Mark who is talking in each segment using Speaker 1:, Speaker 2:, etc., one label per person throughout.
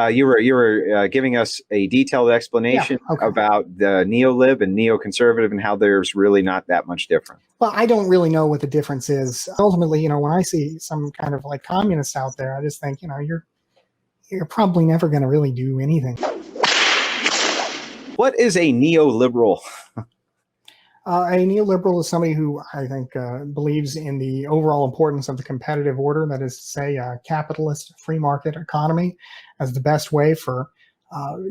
Speaker 1: You were giving us a detailed explanation about the neo-lib and neoconservative and how there's really not that much different.
Speaker 2: Well, I don't really know what the difference is. Ultimately, when I see some kind of like communists out there, I just think, you're probably never going to really do anything.
Speaker 1: What is a neoliberal?
Speaker 2: A neoliberal is somebody who I think believes in the overall importance of the competitive order, that is to say, a capitalist free market economy as the best way for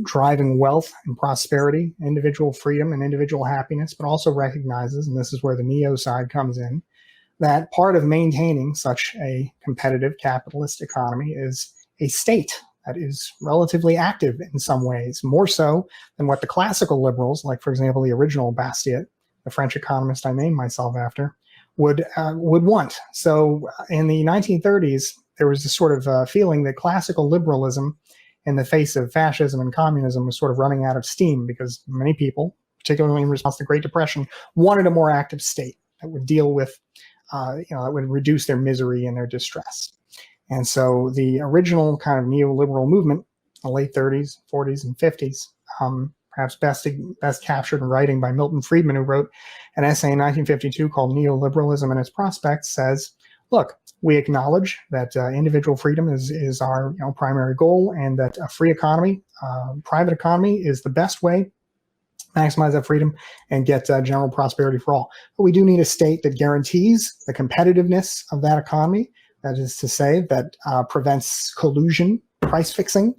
Speaker 2: driving wealth and prosperity, individual freedom and individual happiness, but also recognizes, and this is where the neo side comes in, that part of maintaining such a competitive capitalist economy is a state that is relatively active in some ways, more so than what the classical liberals, like, for example, the original Bastiat, the French economist I named myself after, would want. So in the 1930s, there was this sort of feeling that classical liberalism in the face of fascism and communism was sort of running out of steam because many people, particularly in response to the Great Depression, wanted a more active state that would deal with, that would reduce their misery and their distress. And so the original kind of neoliberal movement, the late 30s, 40s, and 50s, perhaps best captured in writing by Milton Friedman, who wrote an essay in 1952 called Neoliberalism and Its Prospects, says, look, we acknowledge that individual freedom is our primary goal, and that a free economy, private economy, is the best way to maximize that freedom and get general prosperity for all. But we do need a state that guarantees the competitiveness of that economy. That is to say, that prevents collusion, price fixing,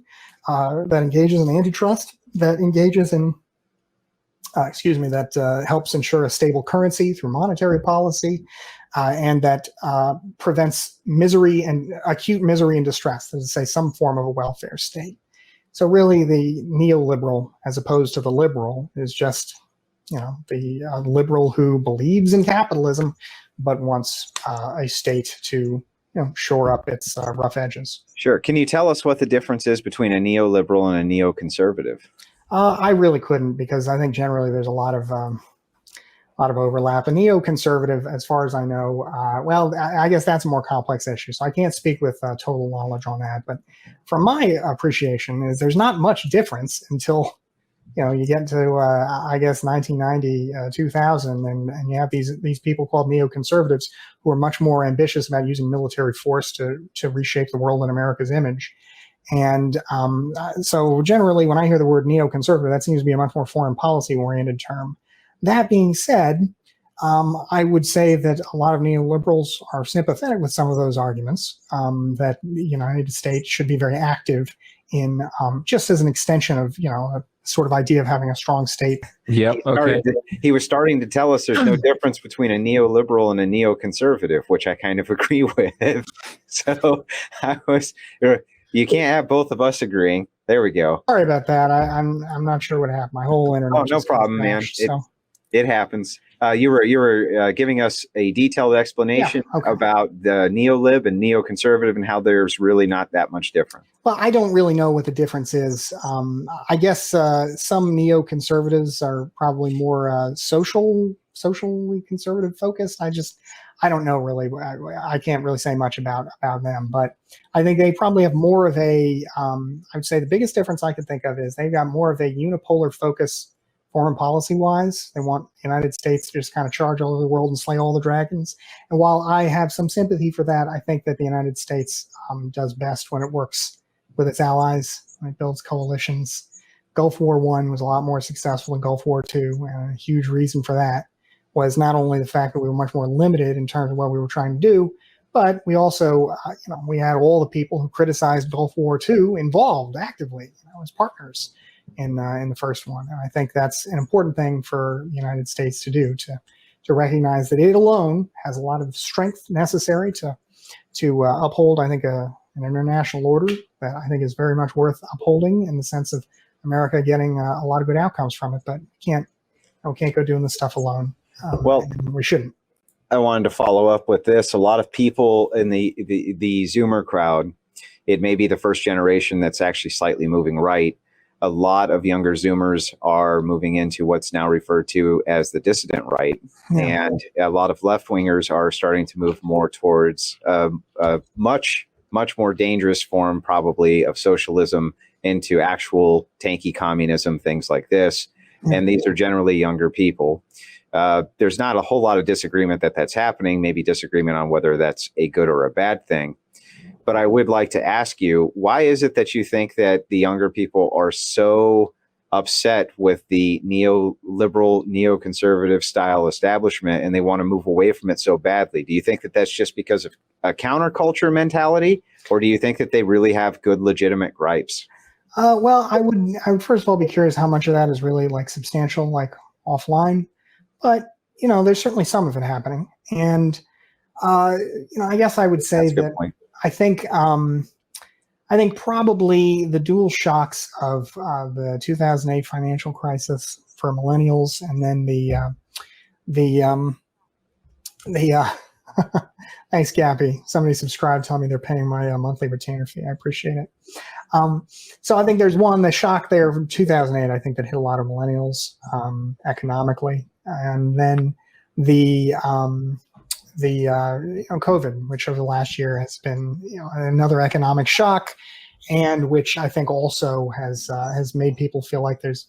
Speaker 2: that engages in antitrust, that engages in, that helps ensure a stable currency through monetary policy, and that prevents misery and acute misery and distress, that is to say, some form of a welfare state. So really the neoliberal, as opposed to the liberal, is just, the liberal who believes in capitalism, but wants a state to shore up its rough edges.
Speaker 1: Sure. Can you tell us what the difference is between a neoliberal and a neoconservative?
Speaker 2: I really couldn't, because I think generally there's a lot of overlap. A neoconservative, as far as I know, I guess that's a more complex issue, so I can't speak with total knowledge on that. But from my appreciation, is there's not much difference until you get to I guess 1990, 2000, and you have these people called neoconservatives who are much more ambitious about using military force to reshape the world in America's image. And so generally, when I hear the word neoconservative, that seems to be a much more foreign policy oriented term. That being said, I would say that a lot of neoliberals are sympathetic with some of those arguments, that the United States should be very active in, just as an extension of, a sort of idea of having a strong state.
Speaker 1: Yep. Okay. He was starting to tell us there's no difference between a neoliberal and a neoconservative, which I kind of agree with. So you can't have both of us agreeing. There we go.
Speaker 2: Sorry about that. I'm not sure what happened. My whole internet.
Speaker 1: Oh, no problem, man. It happens. You were giving us a detailed explanation about the neo-lib and neoconservative and how there's really not that much different.
Speaker 2: Well, I don't really know what the difference is. I guess some neoconservatives are probably more socially conservative focused. I don't know really. I can't really say much about them, but I think they probably have more of a, I would say the biggest difference I could think of is they've got more of a unipolar focus foreign policy wise. They want the United States to just kind of charge all over the world and slay all the dragons. And while I have some sympathy for that, I think that the United States does best when it works with its allies, when it builds coalitions. Gulf War I was a lot more successful than Gulf War II, and a huge reason for that was not only the fact that we were much more limited in terms of what we were trying to do, but we also, we had all the people who criticized Gulf War II involved actively as partners in the first one. And I think that's an important thing for the United States to do, to recognize that it alone has a lot of strength necessary to uphold, I think, an international order that I think is very much worth upholding in the sense of America getting a lot of good outcomes from it. But we can't go doing this stuff alone. Well, we shouldn't.
Speaker 1: I wanted to follow up with this. A lot of people in the Zoomer crowd, it may be the first generation that's actually slightly moving right. A lot of younger Zoomers are moving into what's now referred to as the dissident right. Yeah. And a lot of left-wingers are starting to move more towards a much much more dangerous form probably of socialism into actual tanky communism, things like this. And these are generally younger people. There's not a whole lot of disagreement that that's happening, maybe disagreement on whether that's a good or a bad thing. But I would like to ask you, why is it that you think that the younger people are so upset with the neoliberal, neoconservative style establishment and they want to move away from it so badly? Do you think that that's just because of a counterculture mentality, or do you think that they really have good, legitimate gripes?
Speaker 2: Well, I would first of all be curious how much of that is really like substantial, like offline. But there's certainly some of it happening, and I guess I would say that
Speaker 1: Point.
Speaker 2: I think probably the dual shocks of the 2008 financial crisis for millennials, and then the thanks, Gappy. Somebody subscribed, telling me they're paying my monthly retainer fee. I appreciate it. So I think there's the shock there from 2008. I think that hit a lot of millennials economically, and then the COVID, which over the last year has been another economic shock, and which I think also has made people feel like there's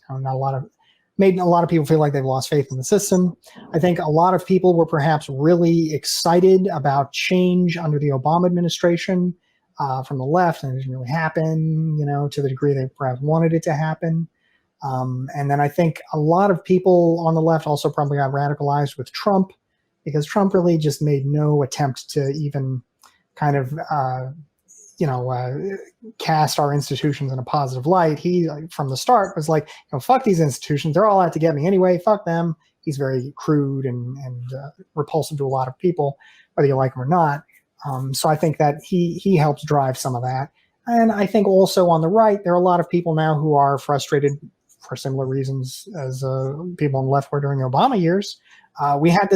Speaker 2: made a lot of people feel like they've lost faith in the system. I think a lot of people were perhaps really excited about change under the Obama administration from the left, and it didn't really happen, to the degree they perhaps wanted it to happen. And then I think a lot of people on the left also probably got radicalized with Trump, because Trump really just made no attempt to even kind of, cast our institutions in a positive light. He, from the start, was like, fuck these institutions. They're all out to get me anyway. Fuck them. He's very crude and repulsive to a lot of people, whether you like him or not. So I think that he helps drive some of that. And I think also on the right, there are a lot of people now who are frustrated for similar reasons as people on the left were during the Obama years. We had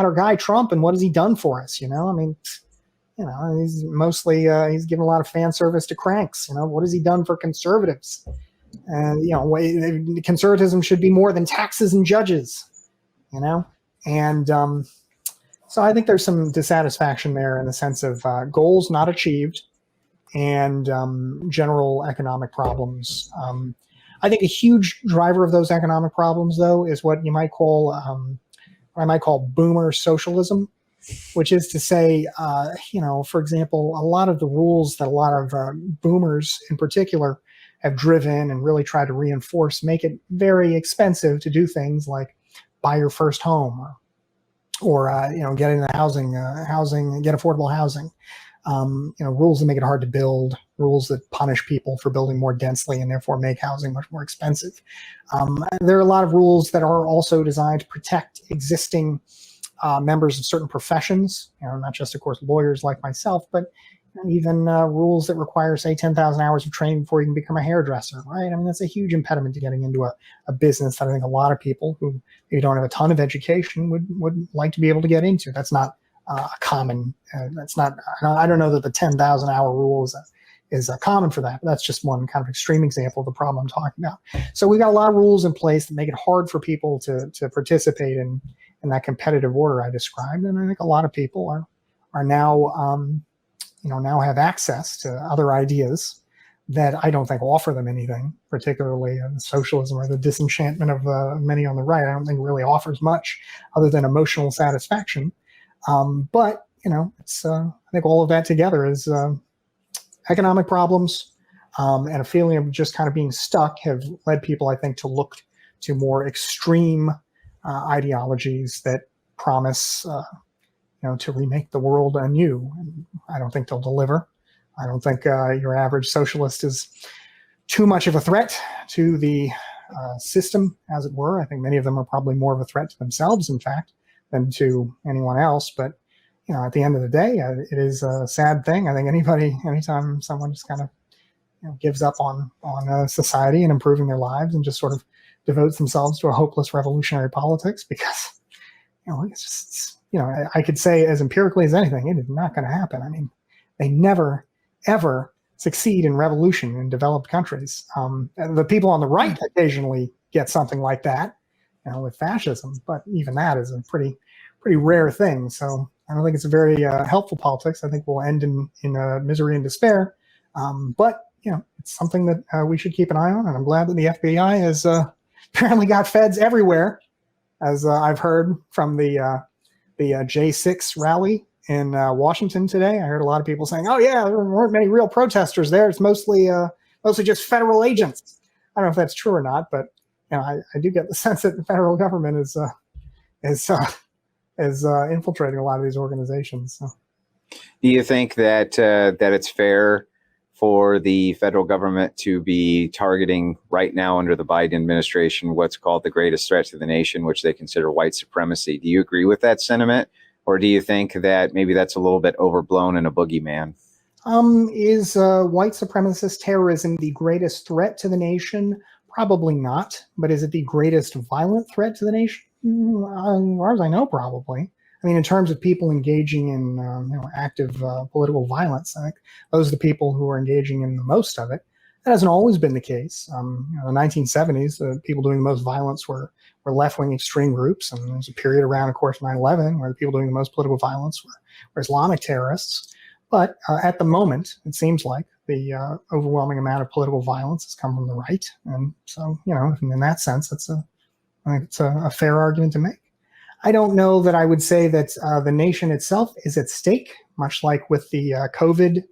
Speaker 2: our guy Trump, and what has he done for us? He's mostly he's given a lot of fan service to cranks. What has he done for conservatives? And conservatism should be more than taxes and judges. And so I think there's some dissatisfaction there in the sense of goals not achieved and general economic problems. I think a huge driver of those economic problems, though, is what I might call boomer socialism, which is to say, for example, a lot of the rules that a lot of boomers in particular have driven and really tried to reinforce make it very expensive to do things like buy your first home or get into housing, get affordable housing. Rules that make it hard to build, rules that punish people for building more densely and therefore make housing much more expensive. There are a lot of rules that are also designed to protect existing members of certain professions, not just, of course, lawyers like myself, but even rules that require, say, 10,000 hours of training before you can become a hairdresser, right? I mean, that's a huge impediment to getting into a business that I think a lot of people who maybe don't have a ton of education would like to be able to get into. That's not common. I don't know that the 10,000 hour rule is common for that, but that's just one kind of extreme example of the problem I'm talking about. So we got a lot of rules in place that make it hard for people to participate in that competitive order I described. And I think a lot of people are now, now have access to other ideas that I don't think offer them anything, particularly socialism or the disenchantment of many on the right. I don't think really offers much other than emotional satisfaction. But it's I think all of that together is economic problems and a feeling of just kind of being stuck have led people, I think, to look to more extreme ideologies that promise, to remake the world anew. And I don't think they'll deliver. I don't think your average socialist is too much of a threat to the system, as it were. I think many of them are probably more of a threat to themselves, in fact, than to anyone else. But at the end of the day, it is a sad thing. I think anytime someone just kind of gives up on society and improving their lives and just sort of devotes themselves to a hopeless revolutionary politics, because it's just I could say as empirically as anything, it is not going to happen. I mean, they never ever succeed in revolution in developed countries. The people on the right occasionally get something like that, with fascism, but even that is a pretty rare thing. So I don't think it's a very helpful politics. I think we'll end in misery and despair. But it's something that we should keep an eye on, and I'm glad that the FBI has apparently got feds everywhere, as I've heard from the J6 rally in Washington today. I heard a lot of people saying, "Oh yeah, there weren't many real protesters there. It's mostly just federal agents." I don't know if that's true or not, but I do get the sense that the federal government is infiltrating a lot of these organizations. So.
Speaker 1: Do you think that it's fair for the federal government to be targeting right now under the Biden administration what's called the greatest threat to the nation, which they consider white supremacy? Do you agree with that sentiment, or do you think that maybe that's a little bit overblown and a boogeyman?
Speaker 2: Is white supremacist terrorism the greatest threat to the nation? Probably not. But is it the greatest violent threat to the nation? As far as I know, probably. I mean, in terms of people engaging in active political violence, I think those are the people who are engaging in the most of it. That hasn't always been the case. In the 1970s, the people doing the most violence were left-wing extreme groups, and there was a period around, of course, 9/11, where the people doing the most political violence were Islamic terrorists. But at the moment, it seems like the overwhelming amount of political violence has come from the right, and so in that sense, I think it's a fair argument to make. I don't know that I would say that the nation itself is at stake, much like with the COVID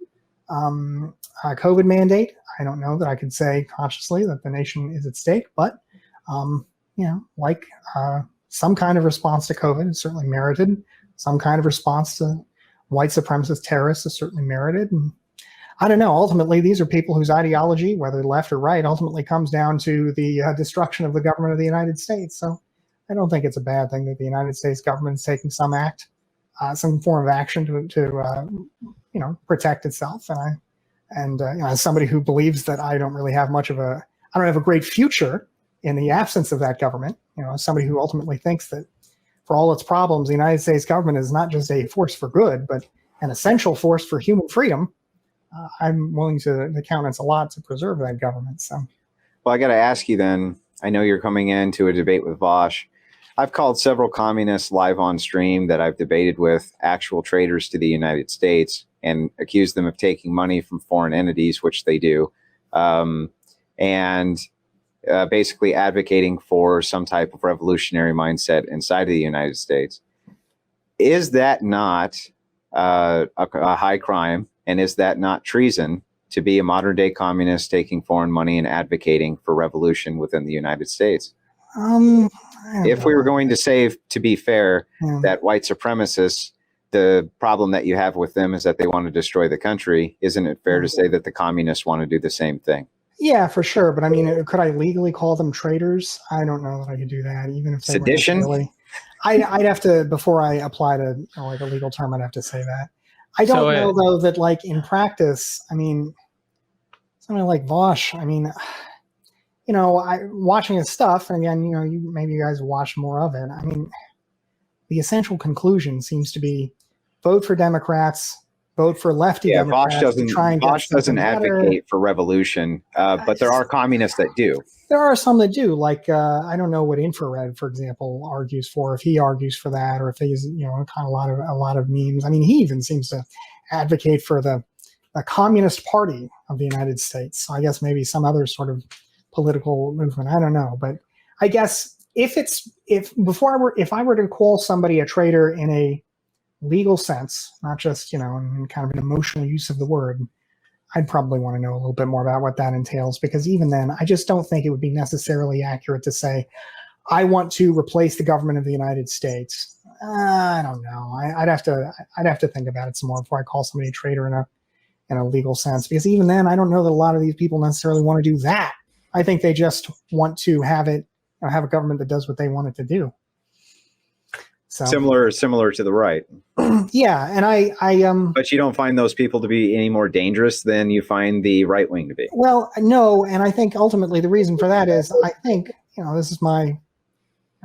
Speaker 2: mandate. I don't know that I could say consciously that the nation is at stake, but some kind of response to COVID is certainly merited. Some kind of response to white supremacist terrorists is certainly merited. And I don't know. Ultimately, these are people whose ideology, whether left or right, ultimately comes down to the destruction of the government of the United States. So I don't think it's a bad thing that the United States government is taking some form of action to protect itself. And as somebody who believes that I don't have a great future in the absence of that government, as somebody who ultimately thinks that for all its problems, the United States government is not just a force for good, but an essential force for human freedom. I'm willing to countenance a lot to preserve that government. So,
Speaker 1: well, I got to ask you then. I know you're coming into a debate with Vosh. I've called several communists live on stream that I've debated with, actual traitors to the United States, and accused them of taking money from foreign entities, which they do, and basically advocating for some type of revolutionary mindset inside of the United States. Is that not a high crime? And is that not treason to be a modern day communist taking foreign money and advocating for revolution within the United States? If we were going to say, to be fair, that white supremacists, the problem that you have with them is that they want to destroy the country, isn't it fair to say that the communists want to do the same thing?
Speaker 2: Yeah, for sure. But I mean, could I legally call them traitors? I don't know that I could do that, even if they
Speaker 1: sedition.
Speaker 2: I'd have to, before I apply to a legal term, I'd have to say that. I don't know though that in practice, I mean, somebody like Vosh, I mean, watching his stuff, and again, maybe you guys watch more of it. I mean, the essential conclusion seems to be vote for Democrats, vote for lefty Democrats.
Speaker 1: Vosh doesn't advocate for revolution, but there are communists that do.
Speaker 2: There are some that do. Like I don't know what infrared, for example, argues for. If he argues for that, or if he's kind of a lot of memes. I mean, he even seems to advocate for the Communist Party of the United States. So I guess maybe some other sort of political movement. I don't know, but I guess if I were to call somebody a traitor in a legal sense, not just in kind of an emotional use of the word, I'd probably want to know a little bit more about what that entails, because even then, I just don't think it would be necessarily accurate to say, I want to replace the government of the United States. I don't know. I'd have to think about it some more before I call somebody a traitor in a legal sense, because even then, I don't know that a lot of these people necessarily want to do that. I think they just want to have a government that does what they want it to do. So
Speaker 1: similar to the right.
Speaker 2: Yeah, and I
Speaker 1: but you don't find those people to be any more dangerous than you find the right wing to be.
Speaker 2: Well, no, and I think ultimately the reason for that is I think this is my,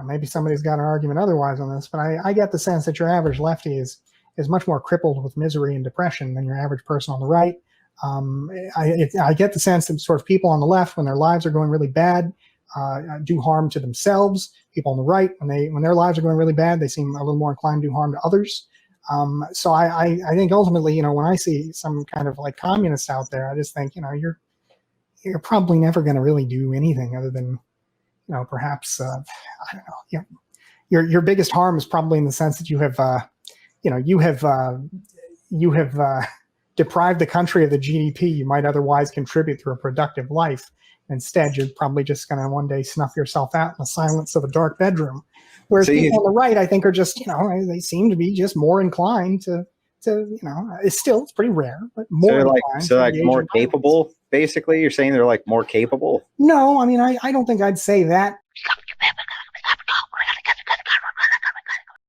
Speaker 2: maybe somebody's got an argument otherwise on this, but I get the sense that your average lefty is much more crippled with misery and depression than your average person on the right. I get the sense that sort of people on the left, when their lives are going really bad, do harm to themselves. People on the right, when their lives are going really bad, they seem a little more inclined to do harm to others. So I think ultimately, you know, when I see some kind of like communists out there, I just think, you know, you're probably never going to really do anything other than, you know, perhaps I don't know. You know, your biggest harm is probably in the sense that you have you know, you have deprived the country of the GDP you might otherwise contribute through a productive life. Instead, you're probably just going to one day snuff yourself out in the silence of a dark bedroom. Whereas
Speaker 1: So
Speaker 2: people on the right, I think, are just, you know, they seem to be just more inclined to you know, it's pretty rare, but more inclined to engage
Speaker 1: more
Speaker 2: in violence.
Speaker 1: capable. Basically, you're saying they're like more capable.
Speaker 2: No, I mean, I don't think I'd say that